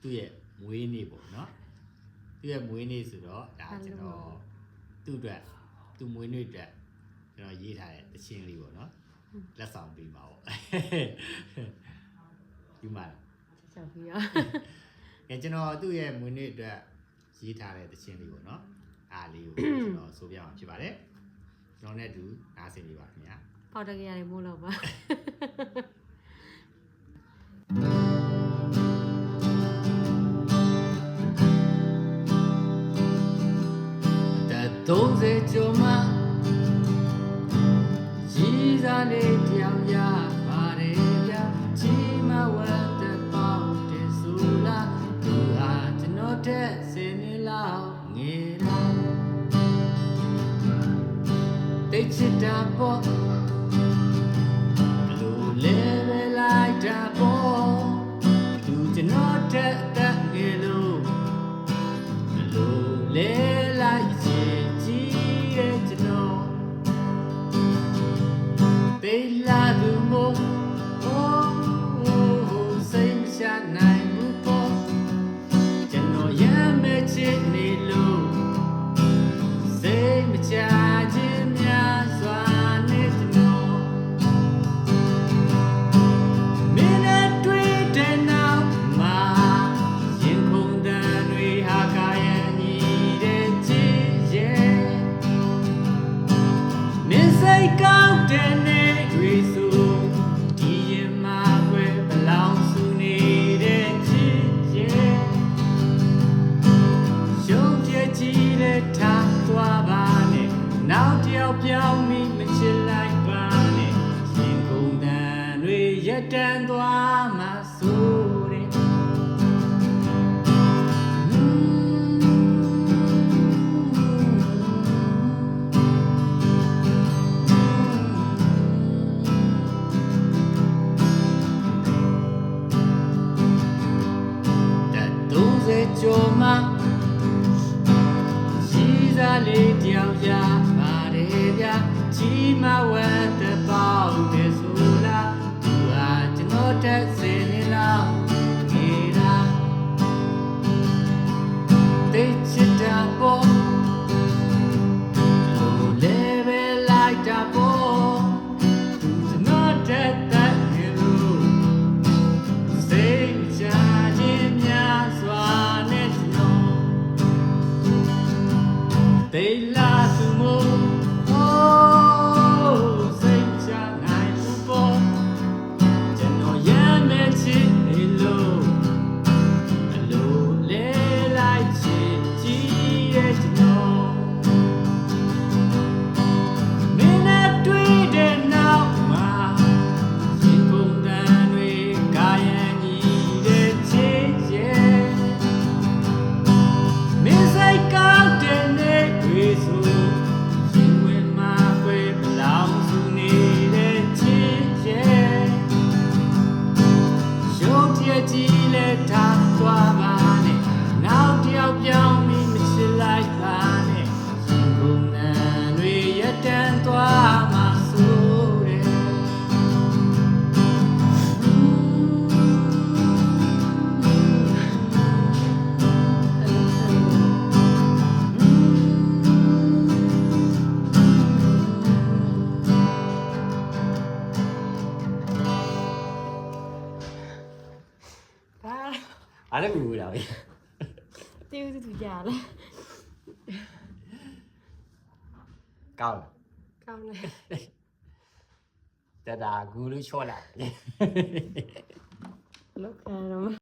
သူ့ရဲ့မွေးနေ့ပေါ့နော်သူ့ရဲ့မွေးနေ့ဆိုတော့ဒါကျွန်တော်သူ့အတွက်သူ့မွေးနေ့အတွက်ကျွန်တော်ရေးထားတဲ့တခြင်းလေးပေါ့နော်လက်ဆောင်ပေးပါပေါ့ဒီမှာကြောက်ပြီးရကျွန်တော်သူ့ရဲ့မွေးနေ့အတွက်ရေးထားတဲ့တခြင်းလေးပေါ့နော်အားလေးကိုကျွန်တော်ဆိုပြအောင်ဖြစ်ပါတယ်ကျွန်တော်နဲ့အတူနားဆင်နေပါခင်ဗျာပေါက်တကရတယ်မိုးတော့ပါ30ကျော်မှရည်စားလေးတယောက်ရပါတယ်ဗျာကြီးမဝတ်တဲ့ပေါက်တဲ့ဆိုလားသူဟာကျွန်တော်တဲ့စင်နေလောက်ငယ်တာတိတ်ချစ်တာပေါ့ဘလို့လဲပဲလိုက်တာပေါ့သူကျွန်တော်တဲ့အသက်ငယ်လို့ဘလို့လဲလိုက်လာသူမို့စိတ်မချနိုင်ဘူးပေါ့ကျွန်တော်ရမ်းမဲ့ချစ်နေလို့စိတ်မချခြင်းများစွာနဲ့ကျွန်တော်မင်းနဲ့တွေ့တဲ့နောက်မှာရင်ခုန်တန်တွေဟာကာယံညီတဲ့ချစ်ရဲ့မင်းစိတ်ကောင်းတဲ့နောက်တယောက်ပြောင်းပြီးမချစ်လိုက်ပါနဲ့ရင်ကုန်တန်တွေရက်တန်သွားမှဆိုတဲ့30ကျော်မှကြီးစားလေးတယောက်ရကြီးမဝတ်တဲ့ပေါက်တဲ့ဆိုလားသူဟာကျွန်တော်တဲ့စင်နေလားငယ်တာတိတ်ချစ်တာပေါ့လို့လဲပဲလိုက်တာပေါ့သူကျွန်တော်တဲ့တဲ့ငယ်လို့စိတ်ချခြင်းများစွာနဲ့ကျွန်တော်တိတ်လာသူမို့ကြီးလက်ထားသွားပါနဲ့နောက်တယောက်ပြောင်းပြီးမချစ်လိုက်ပါနဲ့ရင်ကုန်တန်တွေရက်တန်သွားမှဆိုတဲ့အားလည်းဘူးလားတေးဦးသူကြလားကောင်းတယ်တဒါဂူလို့ချော့လိုက်လောက်ကတော့